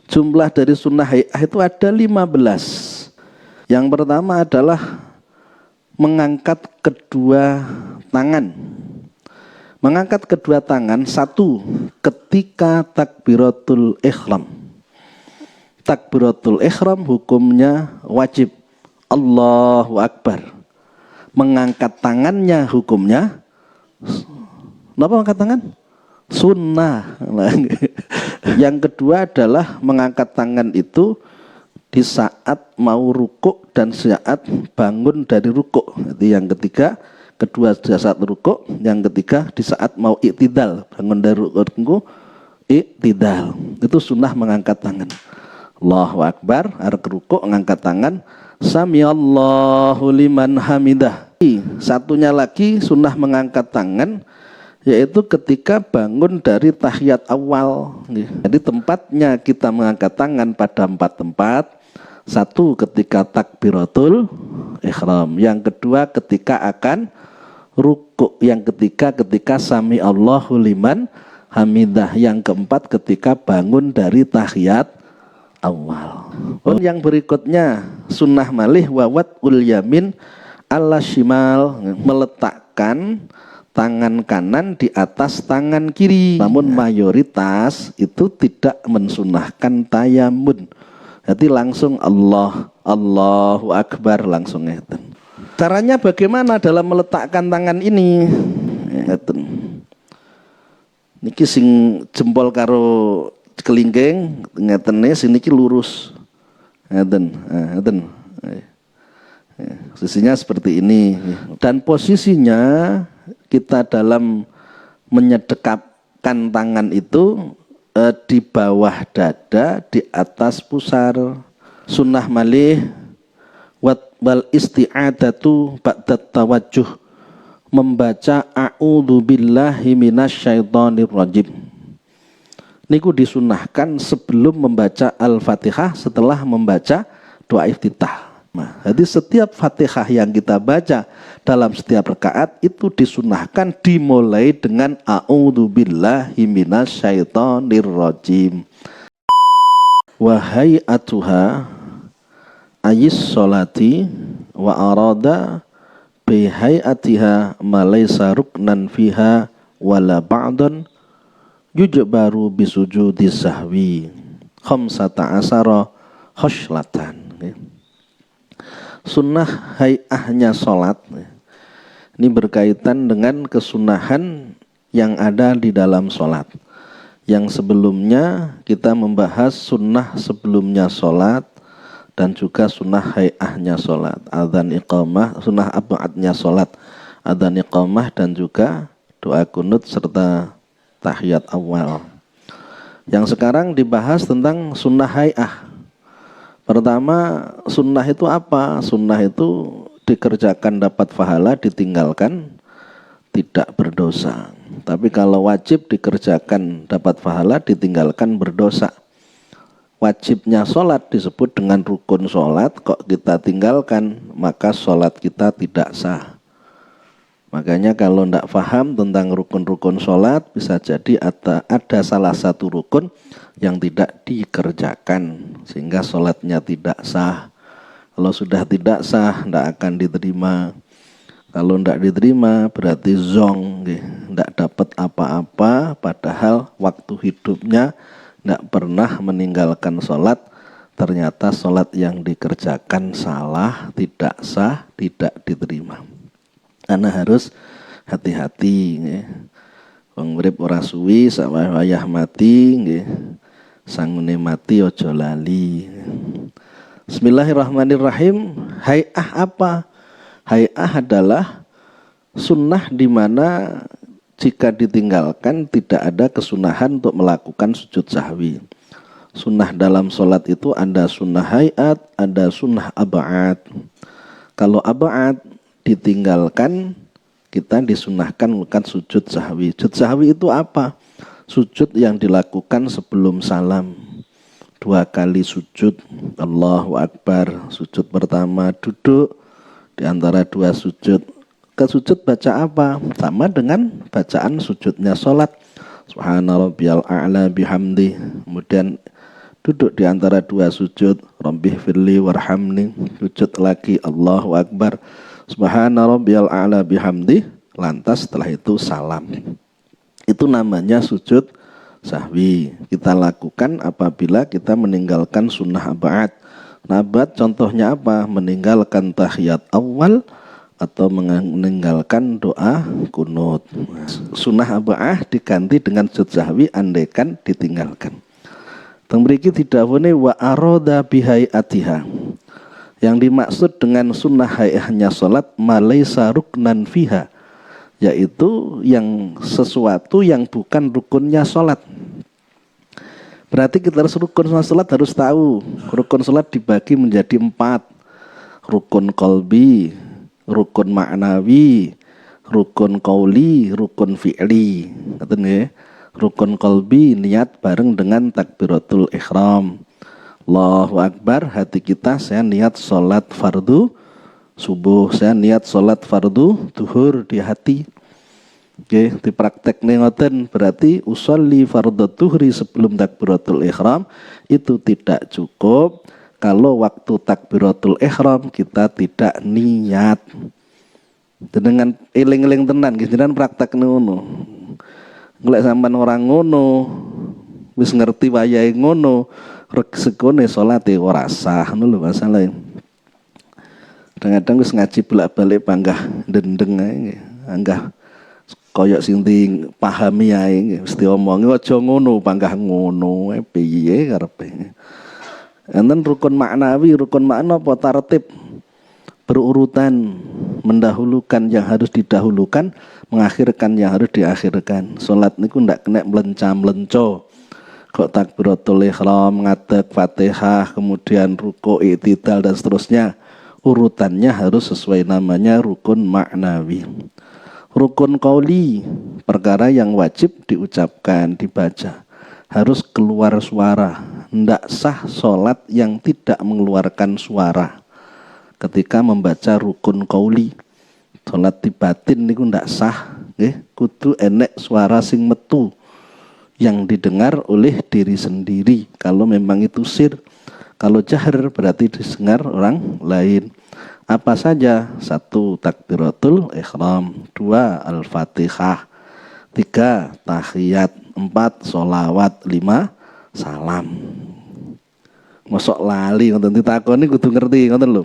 Jumlah dari sunnah hay'ah itu ada 15. Yang pertama adalah mengangkat kedua tangan. Mengangkat kedua tangan, satu, ketika takbiratul ihram. Takbiratul ihram hukumnya wajib. Allahu Akbar. Mengangkat tangannya hukumnya, kenapa mengangkat tangan? Sunnah. Yang kedua adalah mengangkat tangan itu di saat mau rukuk dan saat bangun dari rukuk. Jadi yang ketiga, kedua di saat rukuk, yang ketiga di saat mau iktidal, bangun dari rukuk, iktidal. Itu sunnah mengangkat tangan. Allahu Akbar, arep rukuk ngangkat tangan, Samiallahu liman hamidah. Satunya lagi sunnah mengangkat tangan, yaitu ketika bangun dari tahiyat awal. Jadi tempatnya kita mengangkat tangan pada 4 tempat. Satu, ketika takbiratul ihram. Yang kedua, ketika akan rukuk. Yang ketiga, ketika sami Allahu liman hamidah. Yang keempat, ketika bangun dari tahiyat awal. Yang berikutnya, sunnah malih wawat ul yamin ala shimal, meletakkan tangan kanan di atas tangan kiri. Namun mayoritas itu tidak mensunahkan tayamun. Jadi langsung Allahu Akbar langsung ngeten. Caranya bagaimana dalam meletakkan tangan ini? Ngeten. Niki sing jempol karo kelingking ngetene sing niki lurus. Ngeten. Ngeten. Posisinya seperti ini. Dan posisinya kita dalam menyedekapkan tangan itu di bawah dada, di atas pusar. Sunnah malih wal isti'adatu ba'dat tawajjuh, membaca a'udzu billahi minasyaitonir rajim. Niku disunahkan sebelum membaca Al-Fatihah, setelah membaca doa iftitah. Jadi setiap Fatihah yang kita baca dalam setiap rakaat itu disunahkan dimulai dengan a'udzu billahi minasyaitonir rajim. Wa hay'atuha ayis sholati wa arada bi hay'atiha ma laysa ruknan fiha wala ba'dan yujbaru bisujudi sahwi khamsata asara khoshlatan. Sunnah hay'ahnya sholat ini berkaitan dengan kesunahan yang ada di dalam sholat. Yang sebelumnya kita membahas sunnah sebelumnya sholat dan juga sunnah hay'ahnya sholat, adzan iqamah, sunnah ab'adnya sholat, adzan iqamah, dan juga doa kunut serta tahiyat awal. Yang sekarang dibahas tentang sunnah hay'ah. Pertama, sunnah itu apa? Sunnah itu dikerjakan dapat pahala, ditinggalkan tidak berdosa. Tapi kalau wajib dikerjakan dapat pahala, ditinggalkan berdosa. Wajibnya sholat disebut dengan rukun sholat, kok kita tinggalkan, maka sholat kita tidak sah. Makanya kalau tidak paham tentang rukun-rukun sholat, bisa jadi ada salah satu rukun yang tidak dikerjakan, sehingga sholatnya tidak sah. Kalau sudah tidak sah, tidak akan diterima. Kalau tidak diterima, berarti zong, tidak dapat apa-apa, padahal waktu hidupnya tidak pernah meninggalkan sholat. Ternyata sholat yang dikerjakan salah, tidak sah, tidak diterima. Karena harus hati-hati. Wong urip ora suwi sak wayah mati, sangune mati ojo lali. Bismillahirrahmanirrahim. Hay'ah apa? Hay'ah adalah sunnah di mana jika ditinggalkan tidak ada kesunahan untuk melakukan sujud sahwi. Sunnah dalam sholat itu ada sunnah hay'at, ada sunnah ab'ad. Kalau ab'ad ditinggalkan, kita disunahkan melakukan sujud sahwi. Sujud sahwi itu apa? Sujud yang dilakukan sebelum salam. 2 kali sujud, Allahu Akbar. Sujud pertama duduk, di antara 2 sujud. Ke sujud baca apa? Sama dengan bacaan sujudnya sholat. Subhanarabbiyal a'la bihamdi. Kemudian duduk di antara dua sujud, Rabbih firli warhamni, sujud lagi Allahu Akbar, Subhana rabbiyal a'la bihamdi, lantas setelah itu salam. Itu namanya sujud sahwi. Kita lakukan apabila kita meninggalkan sunnah ab'ad. Nabat contohnya apa? Meninggalkan tahiyat awal atau meninggalkan doa kunut. Sunnah ab'ah diganti dengan sujud sahwi andaikan ditinggalkan. Teng mriki didhawuhi wa arada bihaiatiha. Yang dimaksud dengan sunnah hayahnya salat malaisa ruknan fiha, yaitu yang sesuatu yang bukan rukunnya salat. Berarti kita harus rukun salat harus tahu. Rukun salat dibagi menjadi 4. Rukun qalbi, rukun ma'nawi, rukun qauli, rukun fi'li. Ngoten nggih. Rukun qalbi niat bareng dengan takbiratul ihram. Allahu Akbar, hati kita saya niat salat fardu subuh, saya niat salat fardu duhur di hati. Oke, dipraktekne ngoten, berarti usolli fardhu dhuhri sebelum takbiratul ihram itu tidak cukup kalau waktu takbiratul ihram kita tidak niat. Dengan eling-eling tenan nggih jenengan praktekne ngono. Golek sampean orang ngono, wis ngerti wayahe ngono, rezekine salate ora sah ngono lho masalahe. Kadang-kadang wis ngaji bolak-balik panggah ndendeng ae, anggah koyok sing pahami ae mesti omongi aja ngono panggah ngono piye karepe. Enten rukun maknawi, rukun makna apa tartib berurutan, mendahulukan yang harus didahulukan, mengakhirkan yang harus diakhirkan. Salat niku ndak kena mlenca-mlenco. Kok takbiratul ihram, ngadeg Fatihah, kemudian ruku', i'tidal dan seterusnya. Urutannya harus sesuai namanya rukun maknawi. Rukun qauli, perkara yang wajib diucapkan, dibaca, harus keluar suara. Ndak sah sholat yang tidak mengeluarkan suara. Ketika membaca rukun qauli, sholat di batin niku ndak sah, kudu enek suara sing metu yang didengar oleh diri sendiri. Kalau memang itu sir, kalau jahar berarti didengar orang lain. Apa saja? 1. Takbiratul ihram, 2. Al-Fatihah, 3. Tahiyat, 4. Sholawat, 5. Salam. Mosok lali ngoten ditakoni kudu ngerti ngoten lho.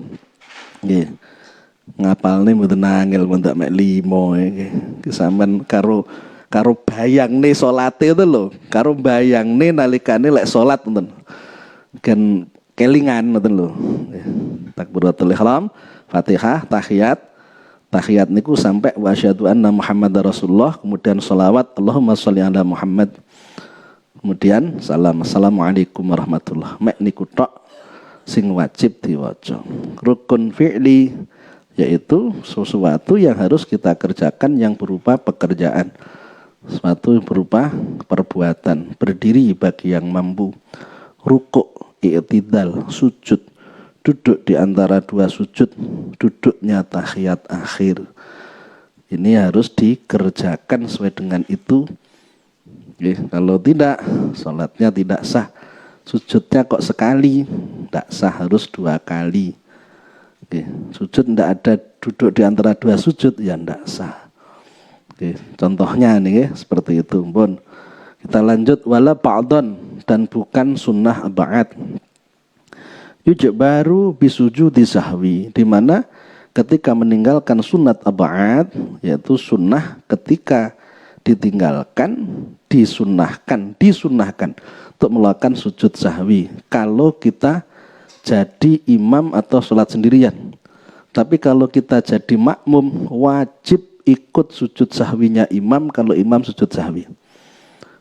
Nggih. Ngapalne mboten angel mun tak mek 5 nggih. Sampeyan karo bayangne salate itu lho, karo bayangne nalikane lek salat ngoten. Gen kelingan ngoten lho. Takbiratul ihram, Fatihah, tahiyat niku sampai wa asyhadu anna Muhammadar Rasulullah, kemudian sholawat Allahumma sholli ala Muhammad, kemudian salam, assalamualaikum warahmatullah. Mek niku tok sing wajib diwaca. Rukun fi'li yaitu sesuatu yang harus kita kerjakan yang berupa pekerjaan, sesuatu yang berupa perbuatan, berdiri bagi yang mampu, rukuk, i'tidal, sujud, duduk di antara dua sujud, duduknya tahiyat akhir. Ini harus dikerjakan sesuai dengan itu. Kalau tidak, sholatnya tidak sah. Sujudnya kok sekali, tidak sah, harus 2 kali. Sujud tidak ada duduk di antara dua sujud, ya tidak sah. Contohnya nih seperti itu. Bon. Kita lanjut, wala ba'don, dan bukan sunnah ba'ad. Yujbaru bisujudi sahwi, di mana ketika meninggalkan sunat ab'ad, yaitu sunnah ketika ditinggalkan, disunahkan untuk melakukan sujud sahwi. Kalau kita jadi imam atau sholat sendirian. Tapi kalau kita jadi makmum, wajib ikut sujud sahwinya imam kalau imam sujud sahwi.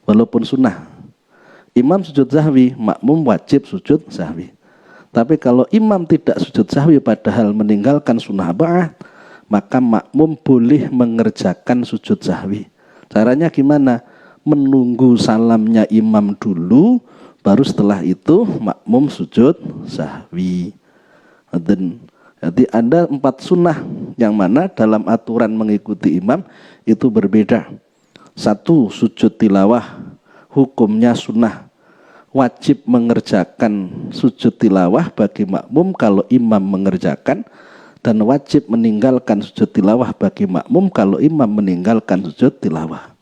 Walaupun sunnah. Imam sujud sahwi, makmum wajib sujud sahwi. Tapi kalau imam tidak sujud sahwi padahal meninggalkan sunnah ba'ah, maka makmum boleh mengerjakan sujud sahwi. Caranya gimana? Menunggu salamnya imam dulu, baru setelah itu makmum sujud sahwi. Jadi ada 4 sunnah yang mana dalam aturan mengikuti imam itu berbeda. 1. Sujud tilawah, hukumnya sunnah. wajib mengerjakan sujud tilawah bagi makmum kalau imam mengerjakan, dan wajib meninggalkan sujud tilawah bagi makmum kalau imam meninggalkan sujud tilawah.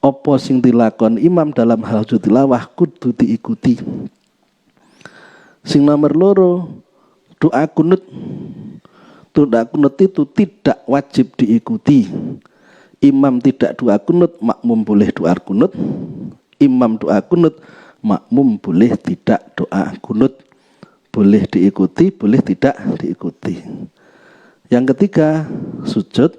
Apa sing dilakon imam dalam hal sujud tilawah kudu diikuti. Sing nomor loro, doa kunut. Doa kunut itu tidak wajib diikuti. Imam tidak doa kunut, makmum boleh doa kunut. Imam doa kunut, makmum boleh tidak doa kunut. Boleh diikuti, boleh tidak diikuti. Yang ketiga, sujud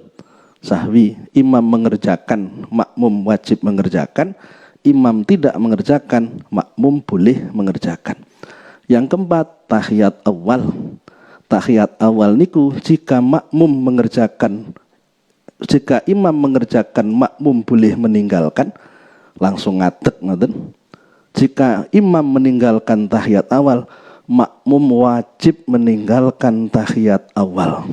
sahwi. Imam mengerjakan, makmum wajib mengerjakan. Imam tidak mengerjakan, makmum boleh mengerjakan. Yang keempat, tahiyat awal. Tahiyat awal niku jika makmum mengerjakan, jika imam mengerjakan, makmum boleh meninggalkan, langsung ngadeg ngoten. Jika imam meninggalkan tahiyat awal, makmum wajib meninggalkan tahiyat awal.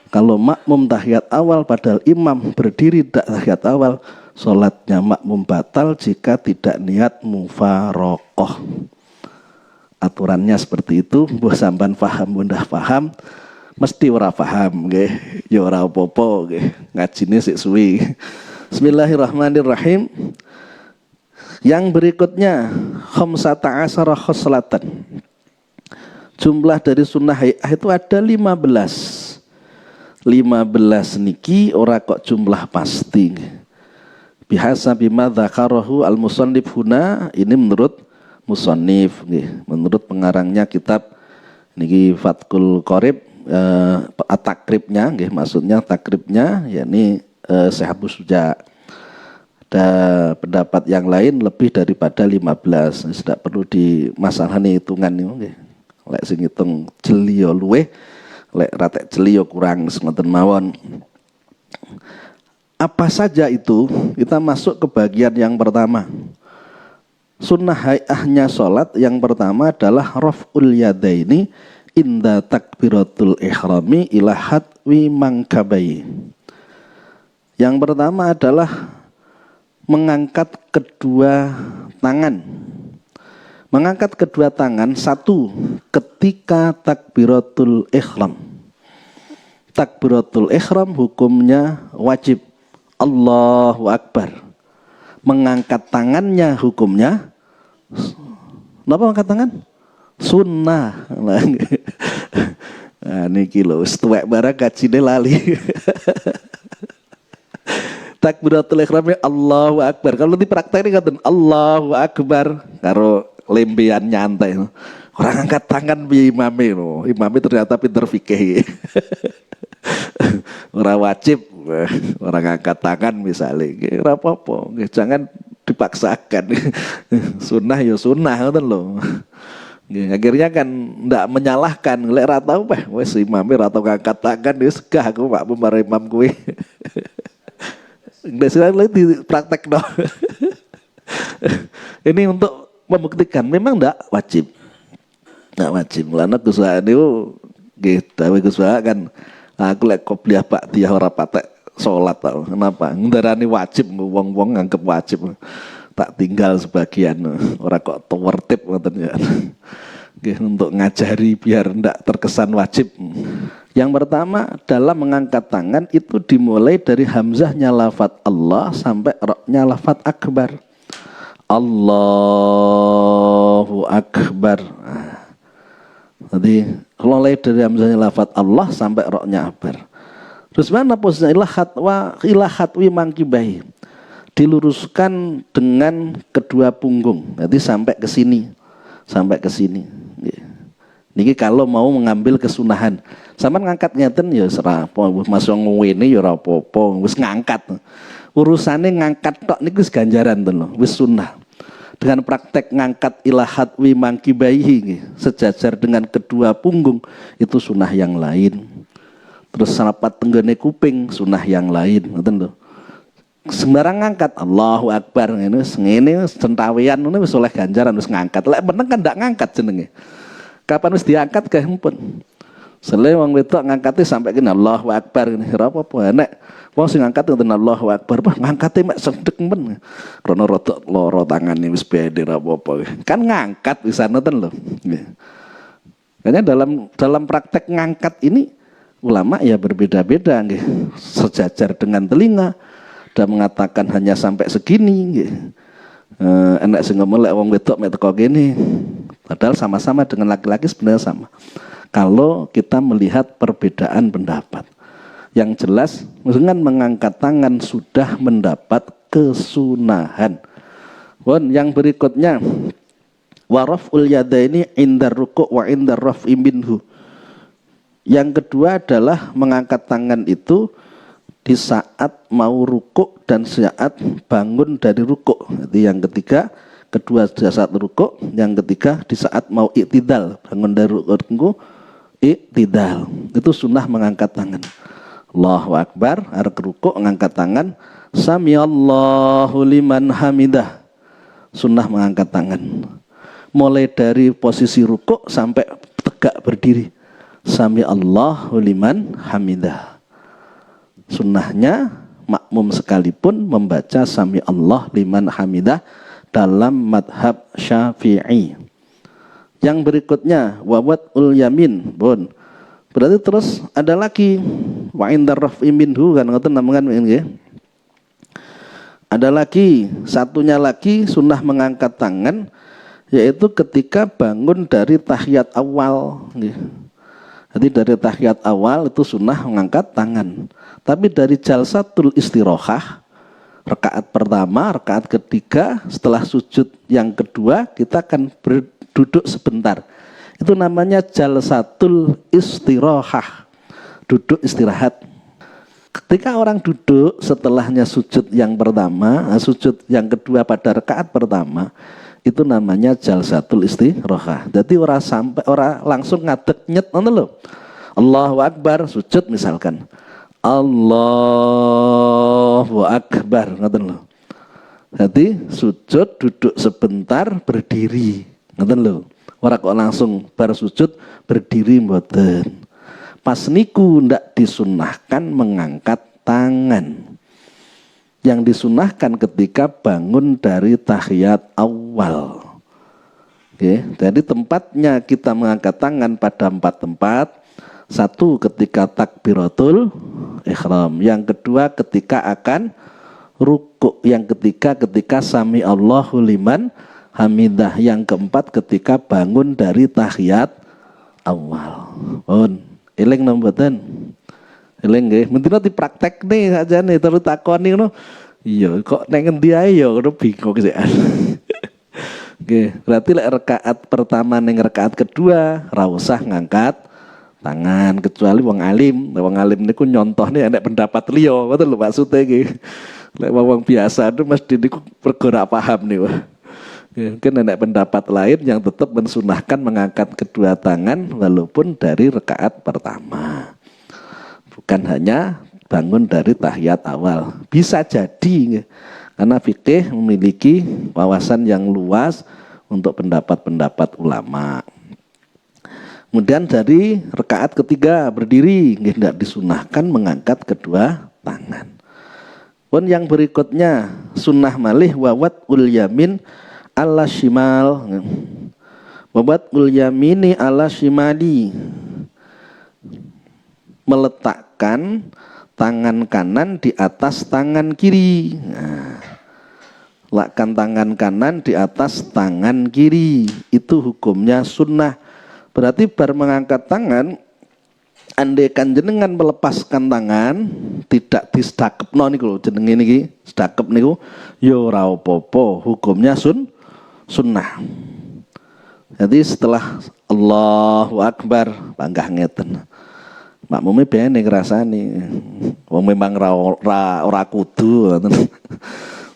Kalau makmum tahiyat awal padahal imam berdiri tahiyat awal, sholatnya makmum batal jika tidak niat mufaroqoh. Aturannya seperti itu. Mbah sampean paham, mundah paham, mesti ora paham nggih, ya ora apa-apa nggih, ngajine sik suwi. Bismillahirrahmanirrahim. Yang berikutnya, khamsata asyara khoslatan. Jumlah dari sunnah hay'ah itu ada 15. 15 niki ora kok jumlah pasti. Bihasa bima dzakarahu al-musannif huna, ini menurut musannif nggih, menurut pengarangnya kitab niki Fathul Qorib, takribnya nggih, maksudnya takribnya yakni Syekh Abu Suja. Ada pendapat yang lain lebih daripada 15. Tidak perlu di masalah hitungan niku nggih. Lek sing ngitung jeli yo luweh, lek ratek jeli yo kurang ngoten mawon. Apa saja itu? Kita masuk ke bagian yang pertama. Sunnah hay'ahnya sholat yang pertama adalah raf'ul yadaini inda takbiratul ihrami ila hatwi mangkabai. Yang pertama adalah mengangkat kedua tangan. Mengangkat kedua tangan, satu, ketika takbiratul ihram. Takbiratul ihram hukumnya wajib. Allahu Akbar. Mengangkat tangannya hukumnya, kenapa angkat tangan? Sunnah. Nah, niki lho, wis tuwek barang kajine lali. Takbiratul ihram Allahu Akbar. Kalau dipraktekne ngoten Allahu Akbar karo lembean nyantai. Orang angkat tangan bi imame lho. Imame ternyata pinter fikih. Ora wajib orang angkat tangan misalnya, ora apa-apa, jangan dipaksakan. Sunnah ya sunnah ngoten lho. Akhirnya kan ndak menyalahkan, lek ra tau peh wis imame ra tau ngangkat tangan wis gah aku mak marang imam kuwi. Ndak sila dipraktekno. Ini untuk membuktikan memang ndak wajib. Ndak wajib. Lan Gus Wahab niku nggih dawuh Gus Wahab kan, aku lek qobliyah ba'diyah ora patek salat tau. Kenapa? Ndarani wajib, wong-wong nganggep wajib. Tak tinggal sebagian, ora kok tertib ngoten ya. Nggih, untuk ngajari biar ndak terkesan wajib. Yang pertama dalam mengangkat tangan itu dimulai dari hamzahnya lafaz Allah sampai ra'nya lafaz akbar. Allahu Akbar. Jadi mulai dari hamzahnya lafaz Allah sampai ra'nya akbar. Terus mana posisinya ila hatwi mangkibahi. Diluruskan dengan kedua punggung. Jadi sampai ke sini. Sampai ke sini. Niki kalau mau mengambil kesunahan. Sama ngangkat ngeten ya serapo, masuk ngene ya ora apa-apa, wis ngangkat. Urusane ngangkat tok niku wis ganjaran to lho, wis sunah. Dengan praktek ngangkat ila hatwi mangkibahi sejajar dengan kedua punggung itu sunah yang lain. Terus rapat tenggene kuping sunah yang lain, ngoten lho. Sembarang ngangkat Allahu Akbar ngene wis centawian ngene wis oleh ganjaran wis ngangkat. Lek meneng kan ndak ngangkat jenenge. Kapan wis diangkat kae empun. Sele wong wedok ngangkate sampai kene Allahu Akbar ngene ora apa-apa. Nek wong sing ngangkat ngoten Allahu Akbar, bah ngangkate mek sedek men. Krana rada lara tangane wis bede ora apa-apa. Kan ngangkat bisa ngoten lho. Nggih. Makanya dalam praktek ngangkat ini ulama ya berbeda-beda nggih. Sejajar dengan telinga, ada mengatakan hanya sampai segini nggih. Enak sing ngomong lek wong wedok mek teko kene. Padahal sama-sama dengan laki-laki sebenarnya sama. Kalau kita melihat perbedaan pendapat, yang jelas dengan mengangkat tangan sudah mendapat kesunahan. Yang berikutnya waraful yadaini indar ruku' wa indar raf'i minhu. Yang kedua adalah mengangkat tangan itu di saat mau rukuk dan saat bangun dari rukuk. Jadi yang ketiga, kedua di saat rukuk, yang ketiga di saat mau iktidal, bangun dari rukuk iktidal. Itu sunnah mengangkat tangan. Allahu Akbar, arep rukuk ngangkat tangan, sami Allahu liman hamidah. Sunnah mengangkat tangan. Mulai dari posisi rukuk sampai tegak berdiri. Sami Allahu liman hamidah. Sunnahnya makmum sekalipun membaca sami Allah liman hamidah dalam madhab Syafi'i. Yang berikutnya wawat ul yamin, bon. Berarti terus ada lagi wa indar raf'i minhu kan ngoten namengan nggih. Ada lagi, satunya lagi sunnah mengangkat tangan yaitu ketika bangun dari tahiyat awal nggih. Jadi dari tahiyat awal itu sunnah mengangkat tangan. Tapi dari jalsatul istirahah rakaat pertama, rakaat ketiga, setelah sujud yang kedua kita akan duduk sebentar. Itu namanya jalsatul istirahah. Duduk istirahat. Ketika orang duduk setelahnya sujud yang pertama, sujud yang kedua pada rakaat pertama, itu namanya jalsatul istirahah. Jadi orang langsung ngadeg nyet ngono lho. Allahu Akbar sujud misalkan. Allahu Akbar ngoten lho. Jadi sujud duduk sebentar berdiri. Ngoten lho. Ora kok langsung bar sujud berdiri mboten. Pas niku ndak disunnahkan mengangkat tangan. Yang disunahkan ketika bangun dari tahiyat awal. Oke, jadi tempatnya kita mengangkat tangan pada 4 tempat. Satu ketika takbiratul ihram, yang kedua ketika akan rukuk, yang ketiga ketika sami Allahu liman hamidah, yang keempat ketika bangun dari tahiyat awal. Eling mboten? Eling nggih, mendina dipraktekne sajane terus takoni ngono. Iya, kok nek ngendi ae ya ngono bingung sih. Oke, berarti lek rakaat pertama ning rakaat kedua ra usah ngangkat tangan kecuali wong alim. Wong alim niku nyontohne enek pendapat liya, ngoten lho maksude iki. Lek wong biasa itu mesti niku pergo ra paham niku. Mungkin enek pendapat lain yang tetap mensunahkan mengangkat kedua tangan walaupun dari rakaat pertama. Bukan hanya bangun dari tahiyat awal. Bisa jadi karena fikih memiliki wawasan yang luas untuk pendapat-pendapat ulama. Kemudian dari rakaat ketiga berdiri tidak disunahkan mengangkat kedua tangan. Pun yang berikutnya sunnah malih wawat ul yamin ala shimal. Wawat ul yamini ala shimali. Meletakkan tangan kanan di atas tangan kiri. Letakkan tangan kanan di atas tangan kiri. Itu hukumnya sunnah. Berarti bar mengangkat tangan, andaikan jenengan melepaskan tangan, tidak disdakepno niku lho jenenge niki, sedakep niku ya ora apa-apa, hukumnya sunnah. Jadi setelah Allahu Akbar panggah ngeten. Makmume bene ngrasani. Wong memang ora kudu ngoten.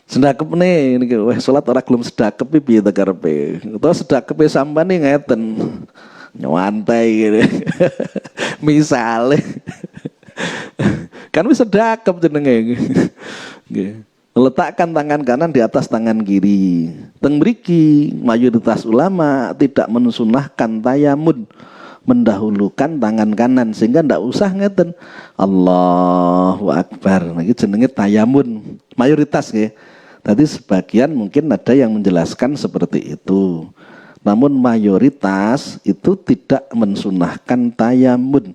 Sedakepne niki wis salat ora gelem sedakep piye ta karepe. Utawa sedakepe sampane ngeten. Nyantai gitu. Misale kan wis sedakep jenenge. Nggih. Meletakkan tangan kanan di atas tangan kiri. Teng mriki mayoritas ulama tidak mensunahkan tayamun, mendahulukan tangan kanan, sehingga ndak usah ngeten Allahu Akbar. Nah, iki jenenge tayamun mayoritas nggih. Tadi sebagian mungkin ada yang menjelaskan seperti itu. Namun mayoritas itu tidak mensunahkan tayamun.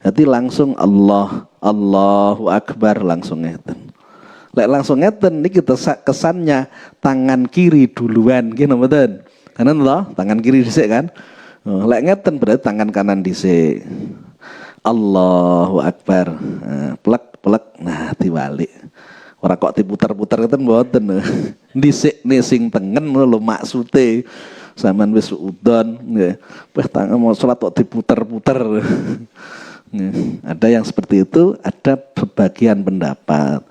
Jadi langsung Allahu Akbar langsung ngeten. Lek langsung ngeten niki kesannya tangan kiri duluan nggih mboten. Kanan toh, tangan kiri dhisik kan. Lek ngeten berarti tangan kanan dhisik. Allahu Akbar. Plek. Nah, diwalik. Ora kok diputer-puter ngeten mboten. Dhisik ne sing tengen lho maksude. Sampeyan wis udon nggih. Wah, tangan mau salat kok diputer-puter. Ada yang seperti itu, ada sebagian pendapat.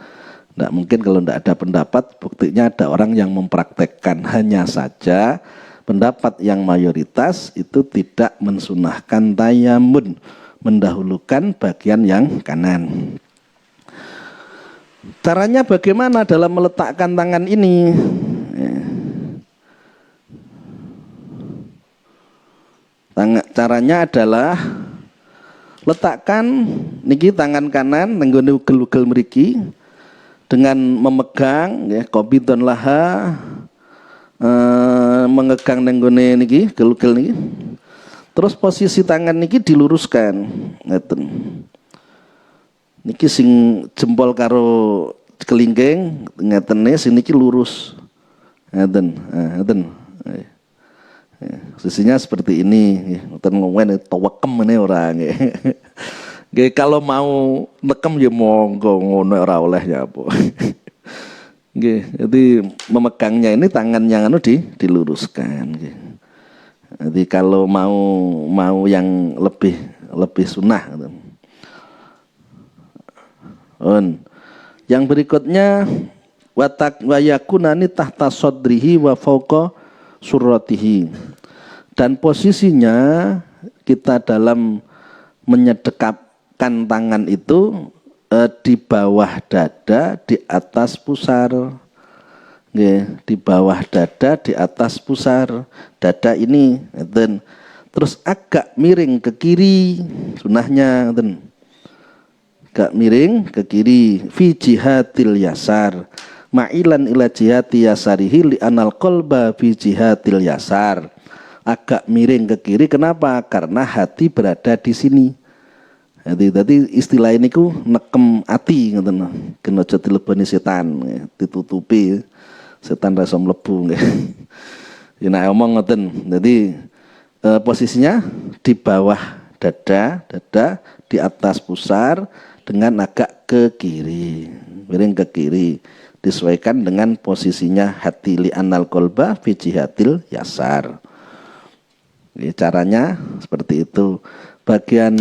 Tidak mungkin kalau tidak ada pendapat, buktinya ada orang yang mempraktekkan. Hanya saja pendapat yang mayoritas itu tidak mensunahkan tayamun, mendahulukan bagian yang kanan. Caranya bagaimana dalam meletakkan tangan ini? Caranya adalah letakkan niki tangan kanan nenggone ugel-ugel mriki dengan memegang ya qabidun laha mengegang nenggone niki ugel-ugel niki. Terus posisi tangan niki diluruskan ngeten. Niki sing jempol karo kelingking ngetene sing niki lurus. Ngeten. Ngeten. Sisinya seperti ini, ngoten ngomongin tawakem ini orang. Nggih kalau mau nekem ya monggo ngono ora oleh ya apa. Nggih, jadi memegangnya ini tangan yang diluruskan nggih. Jadi kalau mau yang lebih sunnah. Yang berikutnya wa yakunani tahta sadrihi wa fauqa surratihi, dan posisinya kita dalam menyedekapkan tangan itu di bawah dada, di atas pusar. Nggih, di bawah dada, di atas pusar. Dada ini ngeten. Terus agak miring ke kiri, sunahnya ngeten. Agak miring ke kiri, fi jihatil yasar. Ma'ilan ila jihati yasarihi li anal qalba fi jihatil yasar. Agak miring ke kiri, kenapa? Karena hati berada di sini. Jadi istilah ini ku nekem ati ngoten. Kena aja dileboni setan, ditutupi setan rasa mlebu nggih. Ya nek omong ngoten. Jadi posisinya di bawah dada, di atas pusar dengan agak ke kiri. Miring ke kiri. Disesuaikan dengan posisinya hati li anal kolba fi jihatil yasar. Caranya seperti itu. Bagian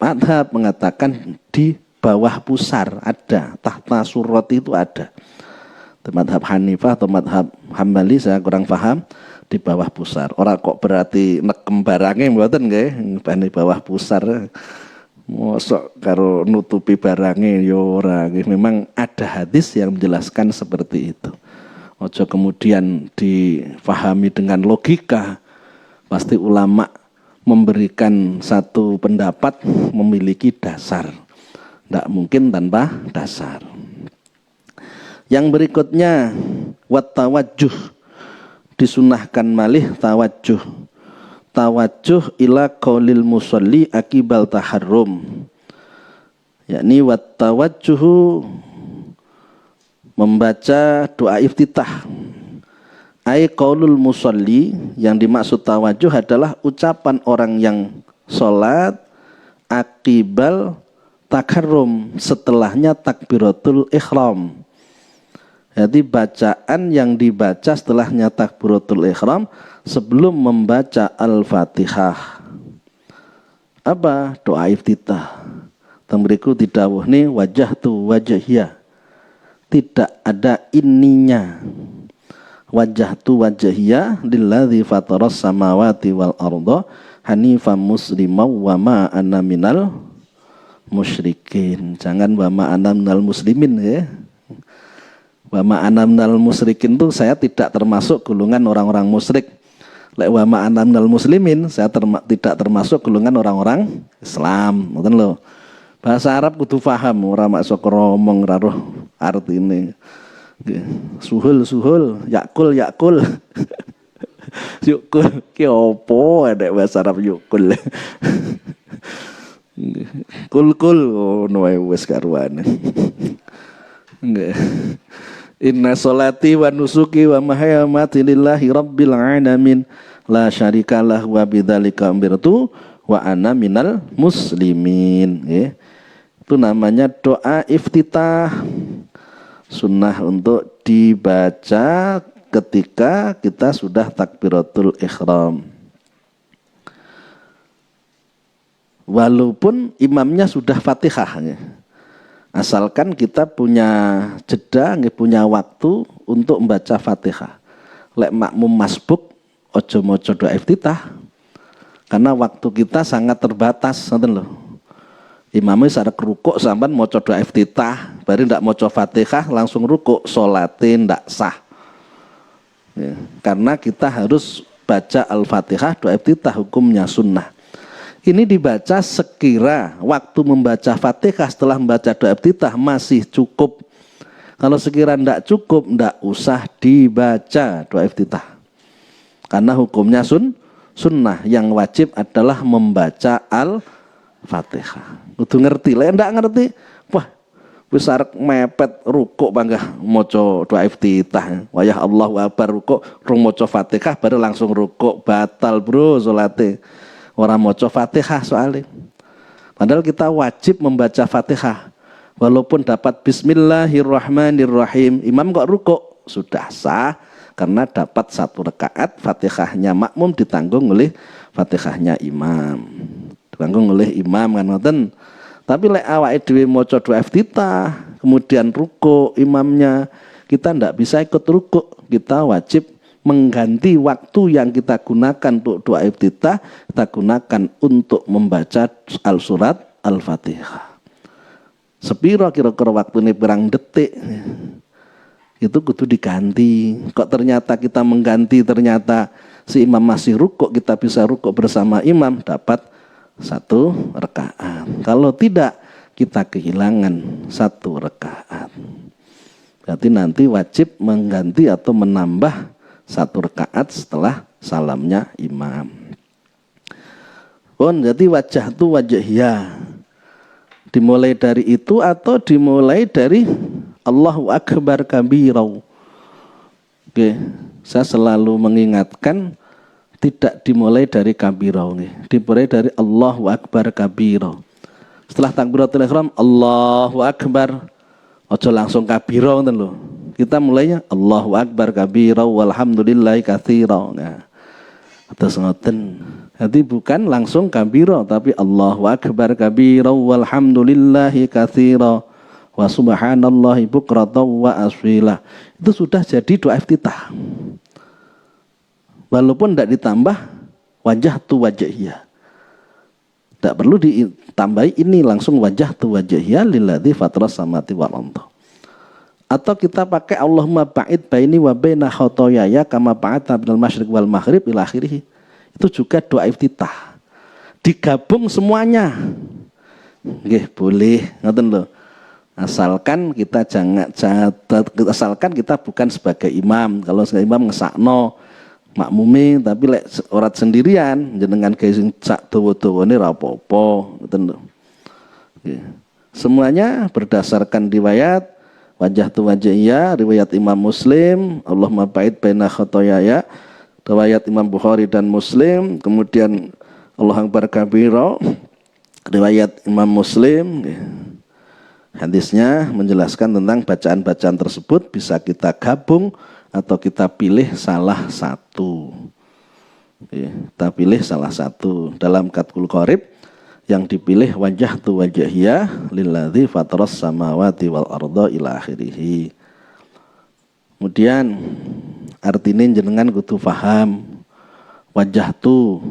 madhab mengatakan di bawah pusar ada, tahta surati itu ada. Madhab Hanifah atau madhab Hambali saya kurang paham, di bawah pusar. Orang kok berarti nekem barangnya mboten nggih, di bawah pusar. Mosok karo nutupi barangnya yo ora. Memang ada hadis yang menjelaskan seperti itu. Ojo kemudian difahami dengan logika. Pasti ulama memberikan satu pendapat memiliki dasar. Tidak mungkin tanpa dasar. Yang berikutnya wat tawajjuh, disunahkan malih tawajjuh. Tawajjuh ila qaulil musalli akibal taharrum, yakni wat tawajjuhu, membaca doa iftitah. Ai qaulul musalli, yang dimaksud tawajjuh adalah ucapan orang yang sholat akibal taharrum, setelahnya takbiratul ihram. Jadi bacaan yang dibaca setelahnya takbiratul ihram sebelum membaca Al-Fatihah. Apa? Doa iftitah. Temberiku didawuhni wajahtu wajahiyah. Tidak ada ininya. Wajahtu wajahiyah lilladzi fataras samawati wal arda hanifan muslimaw wa ma ana minal musyrikin. Jangan wa ma ana minal muslimin ya. Wa ma ana minal musyrikin itu saya tidak termasuk golongan orang-orang musyrik. Lek wa ma'ana minal muslimin, saya tidak termasuk golongan orang-orang Islam. Ngoten lho. Bahasa Arab kudu paham, ora maksud kromong ra roh artine. Suhul, yakul. Yukul ki opo ada bahasa Arab yukul. Kul ngono wae wis karuane. Nggih. Inna sholati wa nusuki wa mahyamati lillahi rabbil alamin la syarikalah wa bidzalika umirtu wa ana minal muslimin. Nggih. Itu namanya doa iftitah. Sunnah untuk dibaca ketika kita sudah takbiratul ihram. Walaupun imamnya sudah Fatihah. Asalkan kita punya jeda, punya waktu untuk membaca Fatihah. Lek makmum masbuk, ojo moco doa iftitah. Karena waktu kita sangat terbatas, ngoten lho. Imamnya sadar rukuk sampean maca doa iftitah, bari ndak maca Fatihah langsung rukuk, salate ndak sah. Ya, karena kita harus baca Al-Fatihah, doa iftitah hukumnya sunnah. Ini dibaca sekira waktu membaca Fatihah setelah membaca doa iftitah masih cukup. Kalau sekira ndak cukup, ndak usah dibaca doa iftitah. Karena hukumnya sunnah, yang wajib adalah membaca Al-Fatihah. Kudu ngerti, lek ndak ngerti, wah wis arep mepet rukuk panggah maca doa iftitah. Wayah Allahu akbar rukuk, rung maca Fatihah baru langsung rukuk, batal bro salate. Ora maca Fatihah soalnya. Padahal kita wajib membaca Fatihah. Walaupun dapat bismillahirrahmanirrahim, imam kok rukuk, sudah sah karena dapat satu rakaat, Fatihahnya makmum ditanggung oleh Fatihahnya imam. Ditanggung oleh imam kan ngoten. Tapi lek awake dhewe maca doa iftitah, kemudian rukuk imamnya, kita ndak bisa ikut rukuk. Kita wajib mengganti waktu yang kita gunakan untuk doa iftitah, kita gunakan untuk membaca surat Al-Fatihah. Sepiro kira-kira waktu ini berang detik, itu kudu diganti. Kok ternyata kita mengganti, ternyata si imam masih rukuk, kita bisa rukuk bersama imam, dapat satu rakaat. Kalau tidak, kita kehilangan satu rakaat. Berarti nanti wajib mengganti atau menambah satu rakaat setelah salamnya imam. Jadi wajah itu wajahnya. Dimulai dari itu atau dimulai dari Allahu Akbar kabirau. Oke, saya selalu mengingatkan tidak dimulai dari kabirau nih, dimulai dari Allahu Akbar kabirau. Setelah takbiratul ihram Allahu Akbar, ojo langsung kabirau ngoten lho. Kita mulainya Allahu Akbar kabirau walhamdulillahi katsira. Nah, terus ngoten. Jadi bukan langsung kabirau tapi Allahu Akbar kabirau walhamdulillahi katsira wa subhanallahi bukratan wa asila. Itu sudah jadi doa iftitah. Walaupun tidak ditambah wajah tu wajahiyah. Tidak perlu ditambahi ini, langsung wajah tu wajahiyah lilladzi fatras samawati wal ardh. Atau kita pakai Allahumma ba'id baini wa baina khotoyaya kama ba'adta minal masyriq wal maghrib ila akhirih. Itu juga doa iftitah. Digabung semuanya. Nggih, boleh, ngoten lho. Asalkan kita asalkan kita bukan sebagai imam. Kalau sebagai imam ngesakno makmumi, tapi lek ora sendirian jenengan gawe sing sak dawa-dawane ra apa-apa, ngoten lho. Semuanya berdasarkan riwayat wajah tu wajahiyah, riwayat Imam Muslim, Allahumma ba'id baina khotoyaya, riwayat Imam Bukhari dan Muslim, kemudian Allahu Akbar kabira, riwayat Imam Muslim. Hadisnya menjelaskan tentang bacaan-bacaan tersebut bisa kita gabung atau kita pilih salah satu. Kita pilih salah satu. Dalam Katkul Qorib yang dipilih wajah tu wajahiyah lilladzi fatras samawati wal arda ila akhirih. Kemudian artine jenengan kudu paham wajah tu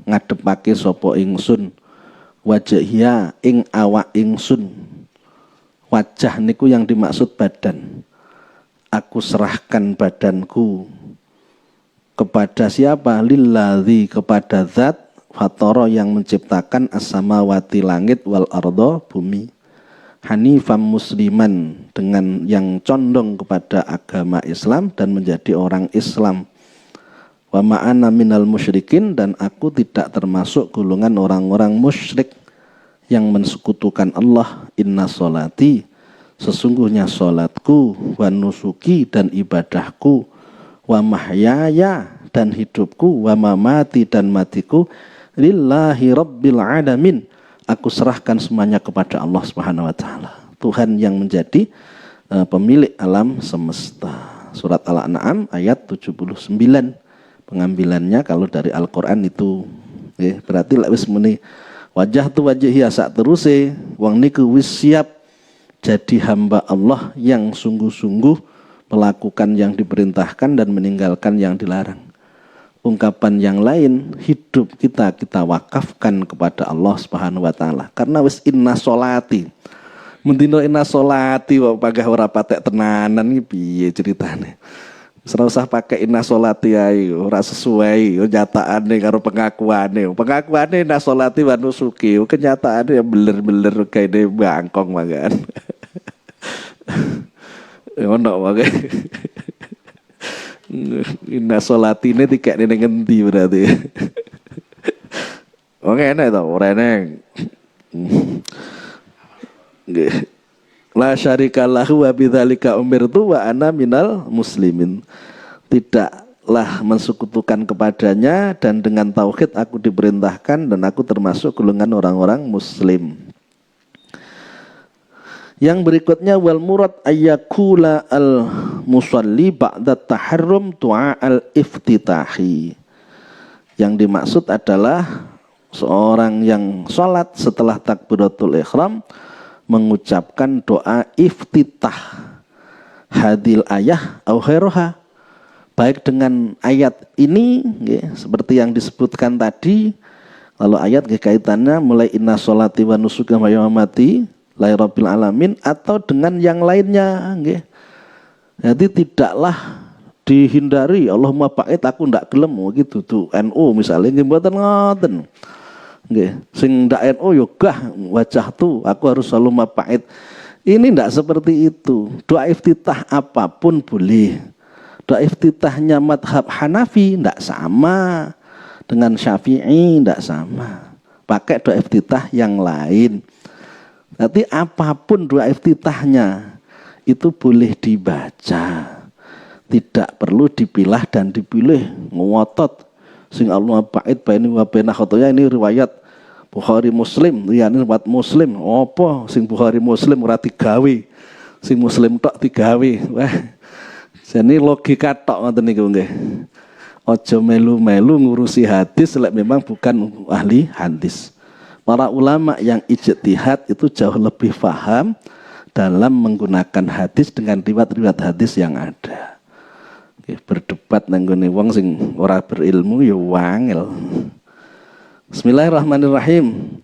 ngadepake sapa ingsun, wajahiyah ing awak ingsun. Wajah niku yang dimaksud badan. Aku serahkan badanku Kepada siapa? Lilladzi, kepada zat fatara yang menciptakan as-samawati, langit, wal ardo, bumi. Hanifam musliman, dengan yang condong kepada agama Islam dan menjadi orang Islam. Wa ma'ana minal musyrikin, dan aku tidak termasuk golongan orang-orang musyrik yang mensekutukan Allah. Inna sholati, sesungguhnya sholatku, wa nusuki, dan ibadahku, wa mahyaya, dan hidupku, wa mamati, dan matiku, lillahi rabbil alamin, aku serahkan semuanya kepada Allah Subhanahu wa taala, Tuhan yang menjadi pemilik alam semesta. Surat Al-An'am ayat 79 pengambilannya kalau dari Al-Qur'an itu. Berarti lek wis muni wajah tu wajhi sak teruse wong niku wis siap jadi hamba Allah yang sungguh-sungguh melakukan yang diperintahkan dan meninggalkan yang dilarang. Ungkapan yang lain, hidup kita wakafkan kepada Allah Subhanahu wa taala. Karena wis inna sholati. Mendino inna sholati wae pagah ora patek tenanan iki piye ceritane. Ora usah pakai inna sholati ae, ora sesuai kenyataane karo pengakuane. Pengakuane inna sholati wa nusuki, kenyataane ya beler-beler kayak bangkong makan. Ono wae. Inna sholati ini tiga ini ngendi berarti. Oke enak tau, reneng. La syarika lahu wa bidzalika umirtu wa ana minal muslimin. Tidaklah mensekutukan kepadanya, dan dengan tauhid aku diperintahkan dan aku termasuk golongan orang-orang muslim. Yang berikutnya wal murad ayyakula al musalli ba'da taharrum du'a al iftitahi. Yang dimaksud adalah seorang yang sholat setelah takbiratul ihram mengucapkan doa iftitah hadil ayah au khairuha, baik dengan ayat ini seperti yang disebutkan tadi. Lalu ayat kaitannya mulai inna sholati wa nusuki wa mamati lillahi rabbil alamin, atau dengan yang lainnya nggih. Jadi tidaklah dihindari Allahumma ba'id aku ndak gelem gitu tuh NU misalnya nggih mboten ngoten. Nggih, sing ndak NU yo gah wajah tuh aku harus Allahumma ba'id. Ini ndak seperti itu. Doa iftitah apapun boleh. Doa iftitahnya madhab Hanafi ndak sama dengan Syafi'i, ndak sama. Pakai doa iftitah yang lain. Nanti apapun doa iftitahnya itu boleh dibaca, tidak perlu dipilah dan dipilih ngotot. Sing Allahumma ba'id baini wa baina khotoya, ini riwayat Bukhari Muslim, ini riwayat Muslim. Apa sing Bukhari Muslim ora digawe, sing Muslim tok digawe. Wah, jadi logika tok ngoten niku nggih. Aja melu-melu ngurusi hadis lek memang bukan ahli hadis. Para ulama yang ijtihad itu jauh lebih paham dalam menggunakan hadis dengan riwayat-riwayat hadis yang ada. Berdebat nanggone wong sing ora berilmu ya wangel. Bismillahirrahmanirrahim.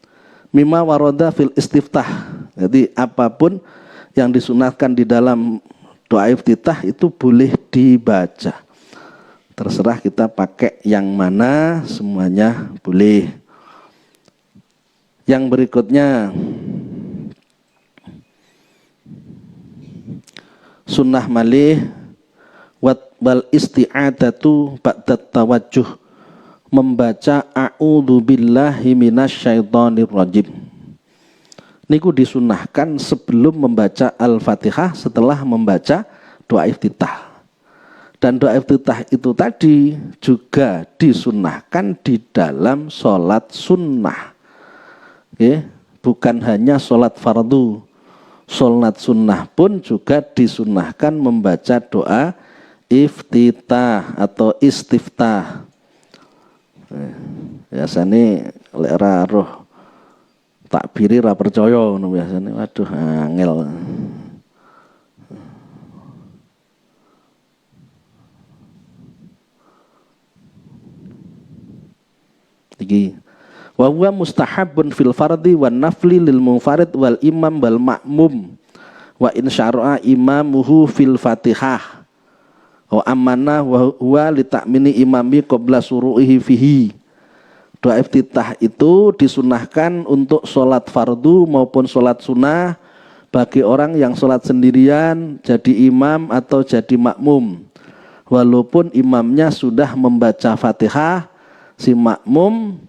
Mimma warada fil istiftah. Jadi apapun yang disunahkan di dalam doa iftitah itu boleh dibaca. Terserah kita pakai yang mana, semuanya boleh. Yang berikutnya sunnah malih wal isti'adatu ba'da tawajjuh, membaca a'udzu billahi minasyaitonir rajim. Niku disunahkan sebelum membaca Al-Fatihah, setelah membaca doa iftitah. Dan doa iftitah itu tadi juga disunahkan di dalam sholat sunnah. Bukan hanya sholat fardu, sholat sunnah pun juga disunahkan membaca doa iftitah atau istiftah. Biasanya lek ra roh takbiri ra percaya ngono biasane. Waduh angel. Iki wa huwa mustahabun fil fardi wan nafli lil munfarid wal imam wal ma'mum wa in syara'a imamuhu fil Fatihah Wa amanah wa huwa li ta'mini imami qabla suru'ihi fihi. Doa iftitah itu disunahkan untuk sholat fardu maupun sholat sunnah bagi orang yang sholat sendirian, jadi imam atau jadi makmum. Walaupun imamnya sudah membaca Fatihah, si makmum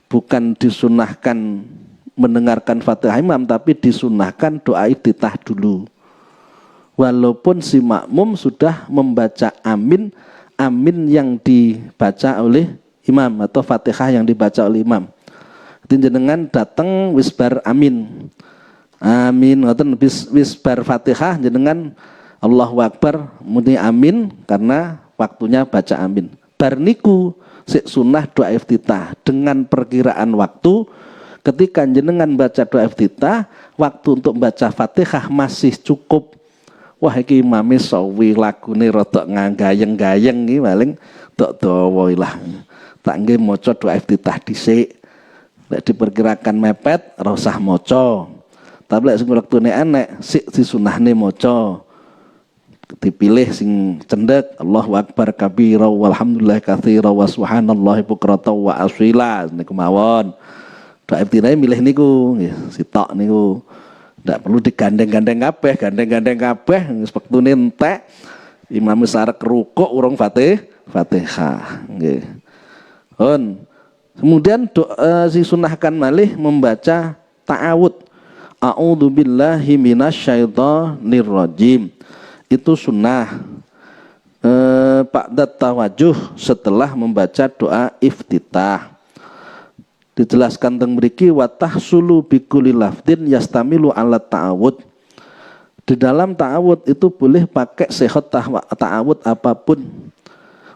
bukan disunahkan mendengarkan Fatihah imam, tapi disunahkan doa iftitah dulu. Walaupun si makmum sudah membaca amin, amin yang dibaca oleh imam atau Fatihah yang dibaca oleh imam. Jenengan datang wisbar amin. Amin, ngoten wisbar Fatihah jenengan Allahu Akbar muni amin karena waktunya baca amin. Bar niku sik sunah doa iftitah dengan perkiraan waktu. Ketika jenengan baca doa iftitah, waktu untuk baca Fatihah masih cukup. Wah iki imame sawi lagune rada ngagayeng-gayeng iki paling tok dawa lah. Tak nggih maca doa iftitah dhisik. Nek diperkirakan mepet ora usah maca. Tapi lek sing wektune enek sik disunahne maca. Dipilih sing cendek Allahu Akbar kabira walhamdulillah katsira wa subhanallahi bukratan wa asila niku mawon. Doa iftitah milih niku nggih sitok niku. Ndak perlu digandeng-gandeng kabeh wis wektune entek imam wis arep rukuk urung Fatihah nggih. Kemudian disunahkan malih membaca ta'awud. A'udzubillahi minasyaitonir rajim. Itu sunnah ba'da tawajuh setelah membaca doa iftitah. Dijelaskan teng mriki wa tahsulu bi kulli lafdin yastamilu ala ta'awud. Di dalam ta'awud itu boleh pakai sehat ta'awud apapun.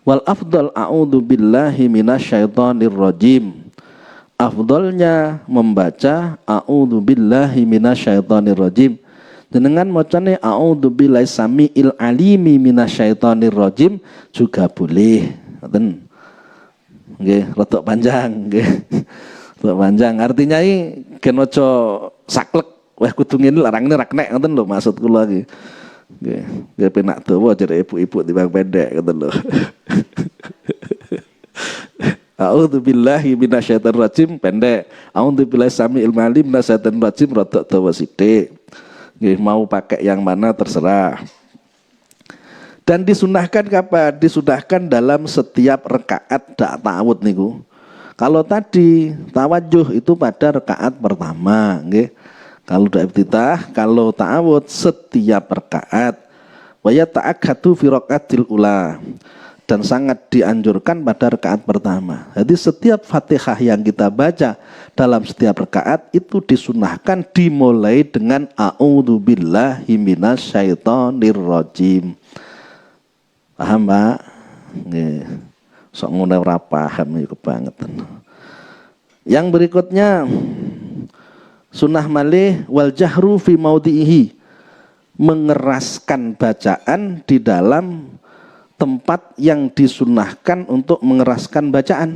Wal afdal a'udzu billahi minasyaitonir rajim. Afdalnya membaca a'udzu billahi minasyaitonir rajim. Dengan macane a'udzu billahi samiil alimi minasyaitonir rajim juga boleh. Ngoten. Nggih, rada panjang nggih. Rada panjang. Artinya iki gen aja saklek, wah kudu ngene larangane rak nek ngoten lho maksud kula iki. Nggih, nggih penak dawa jare ibu-ibu timbang pendek ngoten lho. A'udzu billahi minasyaitonir rajim pendek. A'udzu billahi samiil alim minasyaitonir rajim rada dawa sithik. Nggih, mau pakai yang mana terserah. Dan disunahkan kapan? Disunahkan dalam setiap rakaat ta'awud niku. Kalau tadi tawajuh itu pada rakaat pertama, nggih. Kalau doa iftitah, kalau ta'awud setiap rakaat. Wa yata'akkadu fi raqatil ula. Dan sangat dianjurkan pada rakaat pertama. Jadi setiap Fatihah yang kita baca dalam setiap rakaat itu disunahkan dimulai dengan a'udzubillahi minasyaitonir rajim. Paham, Pak? Nggih. Sok ngono ora paham iku kebangetan. Yang berikutnya sunnah malih wal jahru fi maudhihi. Mengeraskan bacaan di dalam tempat yang disunahkan untuk mengeraskan bacaan.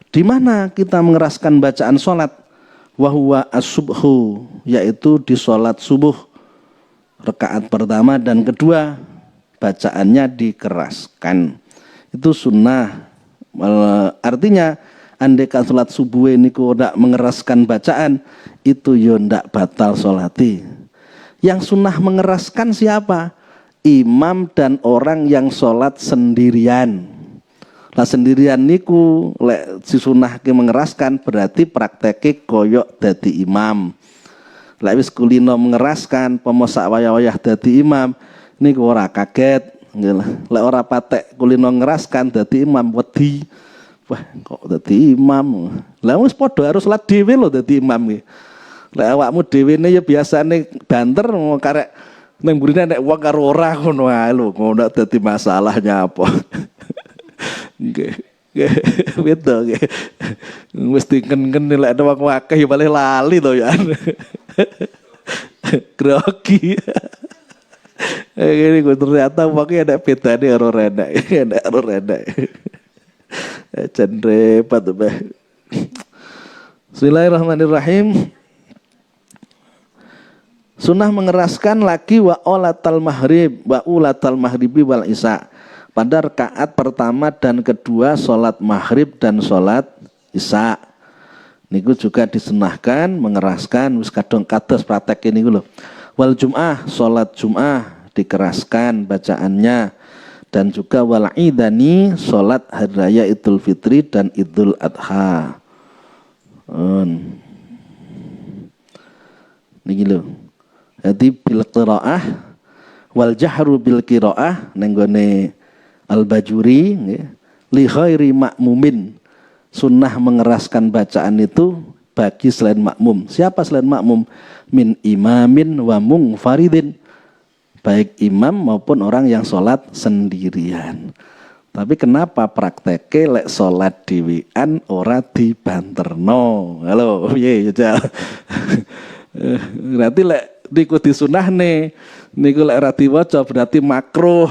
Di mana kita mengeraskan bacaan salat? Wa huwa as-subhu, yaitu di salat subuh. Rakaat pertama dan kedua bacaannya dikeraskan. Itu sunnah. Artinya andaikan salat subuh niku ndak mengeraskan bacaan, itu yo ndak batal salati. Yang sunnah mengeraskan siapa? Imam dan orang yang sholat sendirian. Lah sendirian niku lek disunahke mengeraskan berarti prakteke koyok dadi imam. Lek wis kulino mengeraskan pemosak wayah-wayah dadi imam niku ora kaget. Lek ora patek kulino ngeraskan dadi imam wedi. Wah, kok dadi imam. Lah wis padha harus salat dhewe lho dadi imam iki. Lek awakmu dhewene ya biasane banter mau karek nang burine nek wong karo ora ngono ae lho, ngono dadi masalahnya apa. Nggih. Beda nggih. Wis dingen-gen lek ada wong akeh ya bali lali to ya. Grogi. Ini gue ternyata pokoknya ada bedane karo renek. Ada karo renek. Repot tuh. Bismillahirrahmanirrahim. Sunnah mengeraskan lagi wa ulatal maghribi wal isya. Pada rakaat pertama dan kedua sholat maghrib dan sholat isya. Niku juga disunahkan mengeraskan wis kadung kados praktek niku lho. Wal jum'ah, sholat jum'ah dikeraskan bacaannya, dan juga wal idani, sholat hari raya Idul Fitri dan Idul Adha. Niki lho. Jadi bil qiraah wal jahru bil qiraah nenggone Al-Bajuri li ghairi makmumin. Sunnah mengeraskan bacaan itu bagi selain makmum. Siapa selain makmum? Min imamin wa mungfaridin. Baik imam maupun orang yang sholat sendirian. Tapi kenapa prakteke lek sholat dhewean ora dibanterno? Halo, piye ya? Berarti lek niku disunahne, niku lek ora diwaca berarti makruh.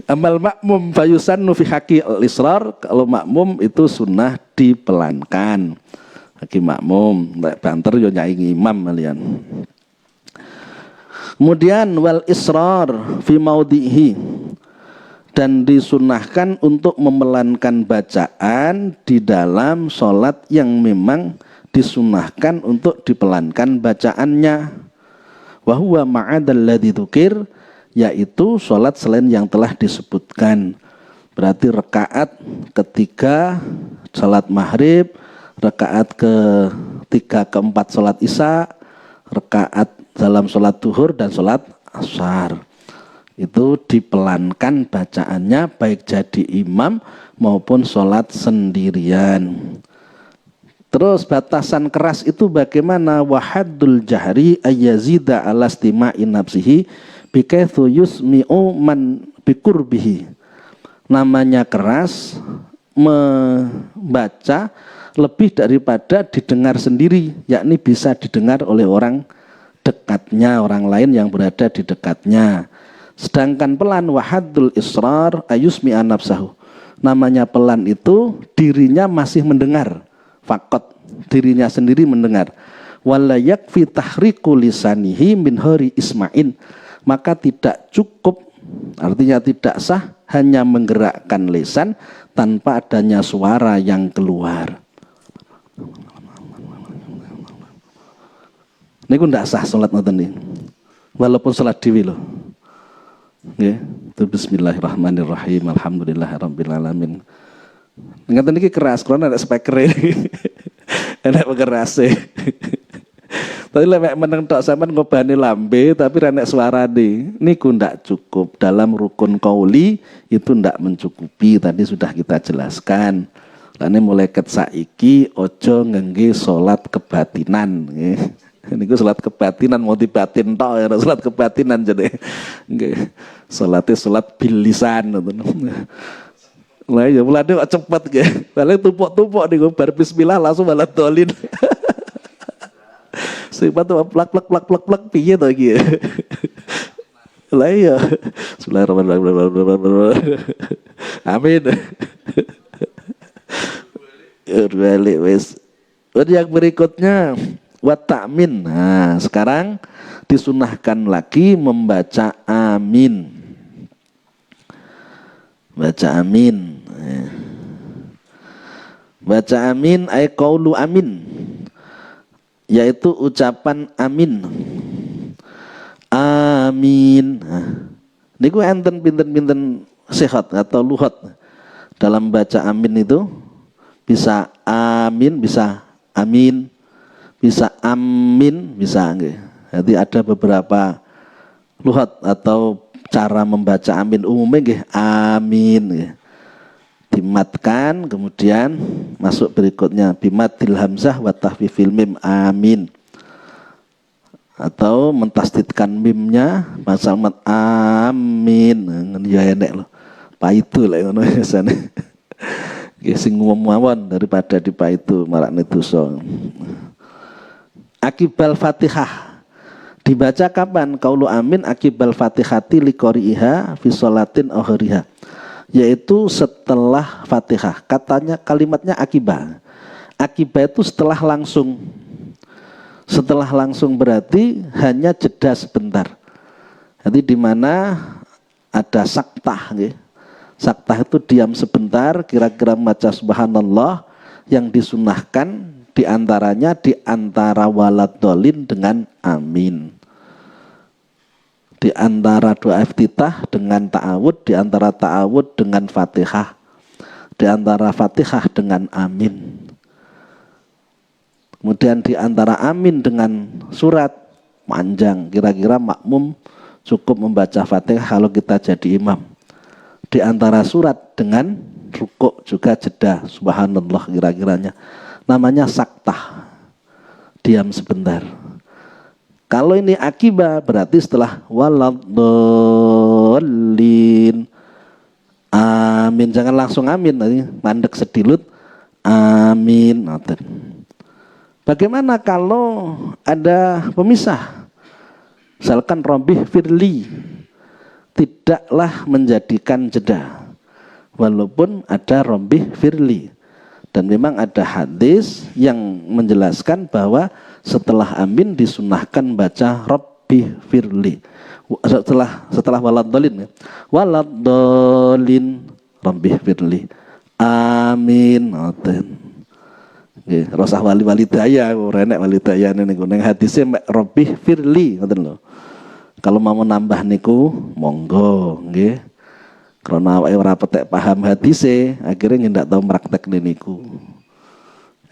Amal makmum fayusannu fi haqqi al-israr, kalau makmum itu sunnah dipelankan. Bagi makmum, lek banter yo nyaingi imam kalian. Kemudian wal israr fi maudhihi, dan disunahkan untuk memelankan bacaan di dalam sholat yang memang disunahkan untuk dipelankan bacaannya. Wa huwa ma'adal ladzi dzukir, yaitu sholat selain yang telah disebutkan. Berarti rakaat ketiga sholat maghrib, rakaat ketiga keempat sholat isya, rakaat dalam sholat duhur dan sholat asar. Itu dipelankan bacaannya baik jadi imam maupun sholat sendirian. Terus batasan keras itu bagaimana? Wahaddul jahri ayyazida ala istima'i nafsihi bikaitsu yusmi'u man biqurbihi. Namanya keras membaca lebih daripada didengar sendiri, yakni bisa didengar oleh orang dekatnya, orang lain yang berada di dekatnya. Sedangkan pelan wahaddul israr ayusmi'a nafsahu. Namanya pelan itu dirinya masih mendengar. Fakot dirinya sendiri mendengar. Wala yakfi tahriku lisanihi min hari isma'in. Maka tidak cukup, artinya tidak sah hanya menggerakkan lisan tanpa adanya suara yang keluar. Niku ndak sah salat ngoten niki. Walaupun salat dhewe lho. Nggih, bismillahirrahmanirrahim. Alhamdulillahirabbil alamin. Ngaten iki keras, karena ada speaker ini. Enak mengerase. Tapi lek meneng tok sampean ngobani lambe tapi ra nek suarane. Niku ndak cukup. Dalam rukun qauli itu ndak mencukupi, tadi sudah kita jelaskan. Lane mulai ket saiki aja ngengge salat kebatinan nggih. Niku salat kebatinan mau dibatin tok ya, salat kebatinan jadi nggih. Salate salat bil lisan ngoten. Lah ya mulane kok cepet nggih. Balik tumpuk-tumpuk niku bar bismillah langsung malah dolin. Sifat plak piye to iki. Lah ya. Bismillahirrahmanirrahim. Amin. Balik wis. Yang berikutnya wa ta'min. Nah, sekarang disunahkan lagi membaca amin. Baca amin. Baca amin ay qaulu amin, yaitu ucapan amin. Amin. Niku enten pinten-pinten sehat atau luhat dalam baca amin itu. Bisa amin, bisa amin, bisa amin, bisa nggih. Jadi ada beberapa luhat atau cara membaca amin umumnya nggih amin nggih. Dimatkan kemudian masuk berikutnya bimatil hamzah wa tahfifil mim amin. Atau mentasdidkan mimnya masal mat amin. Ya enek lho. Paitu lek ngono biasane. Nggih sing mawon daripada dipaitu marakne dosa. Akibal Fatihah dibaca kapan? Qaulu amin akibal Fatihati liqori'iha fi sholatin akhiriha, yaitu setelah Fatihah. Katanya kalimatnya akibah. Akibah itu setelah langsung. Setelah langsung berarti hanya jeda sebentar. Jadi di mana ada saktah, ya. Saktah itu diam sebentar, kira-kira membaca subhanallah. Yang disunahkan diantaranya di antara waladolin dengan amin. Di antara doa iftitah dengan ta'awud, di antara ta'awud dengan fatihah, di antara fatihah dengan amin. Kemudian di antara amin dengan surat panjang, kira-kira makmum cukup membaca fatihah kalau kita jadi imam. Di antara surat dengan rukuk juga jeda subhanallah kira-kiranya. Namanya saktah, diam sebentar. Kalau ini akibah berarti setelah waladhdallin amin, jangan langsung amin, nanti mandek sedilut amin. Bagaimana kalau ada pemisah? Misalkan Rabbih firli, tidaklah menjadikan jeda walaupun ada Rabbih firli. Dan memang ada hadis yang menjelaskan bahwa setelah amin disunahkan baca Rabbih firli. Setelah waladhdallin, ya. Waladhdallin Rabbih firli amin. Nggih, rasah wali daya, renek wali daya niku ning hadise mek Rabbih firli ngoten lho. Kalau mau nambah niku monggo nggih. Karena awake ora petek paham hadise, akhirnya ndak tau praktekne niku.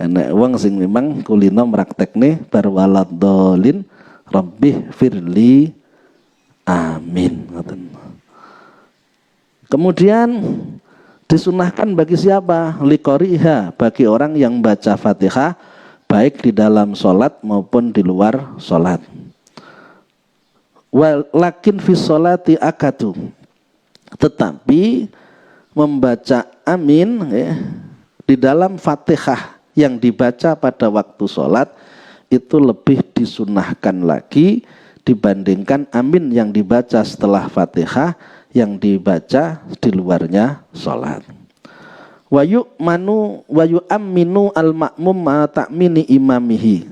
Enek wong sing memang kulino praktekne bar waladhdallin Rabbih firli amin ngoten. Kemudian disunahkan bagi siapa? Liqoriha, bagi orang yang baca Fatihah baik di dalam sholat maupun di luar sholat. Walakin fi sholati akatu, tetapi membaca amin, ya, di dalam Fatihah yang dibaca pada waktu sholat itu lebih disunahkan lagi dibandingkan amin yang dibaca setelah Fatihah yang dibaca di luarnya sholat. Wayu aminu al makmum ma ta'mini imamihi.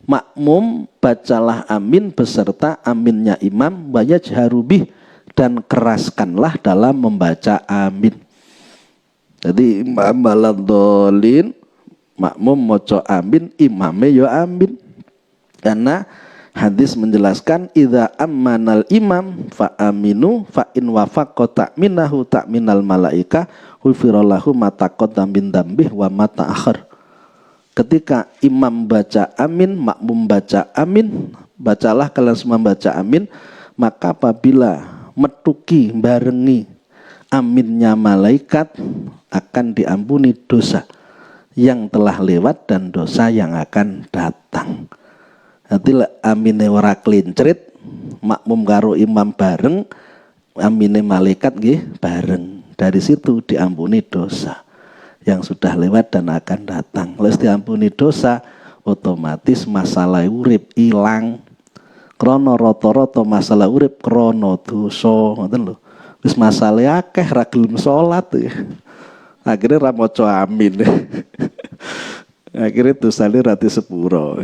Makmum bacalah amin beserta aminnya imam, wayajharubih, dan keraskanlah dalam membaca amin. Jadi imam waladhdallin, makmum moco amin, imame yo amin. Karena hadis menjelaskan idza ammanal imam fa aminu fa in wafaqa ta'minahu ta'minal malaika ghufirallahu ma taqaddama min dzambih wa ma ta'akhir. Ketika imam baca amin, makmum baca amin, bacalah kalian semua baca amin, maka apabila metuki barengi aminnya malaikat akan diampuni dosa yang telah lewat dan dosa yang akan datang. Nanti amine ora klincrit, makmum karo imam bareng, amine malaikat nggih bareng. Dari situ diampuni dosa yang sudah lewat dan akan datang. Wis diampuni dosa, otomatis masalah urip ilang. Krono rata-rata masalah urip krono dosa, ngoten lho. Wis masalah akeh ra gelem salat. Akhire ra maca amin. Akhire dosane ra disepuro.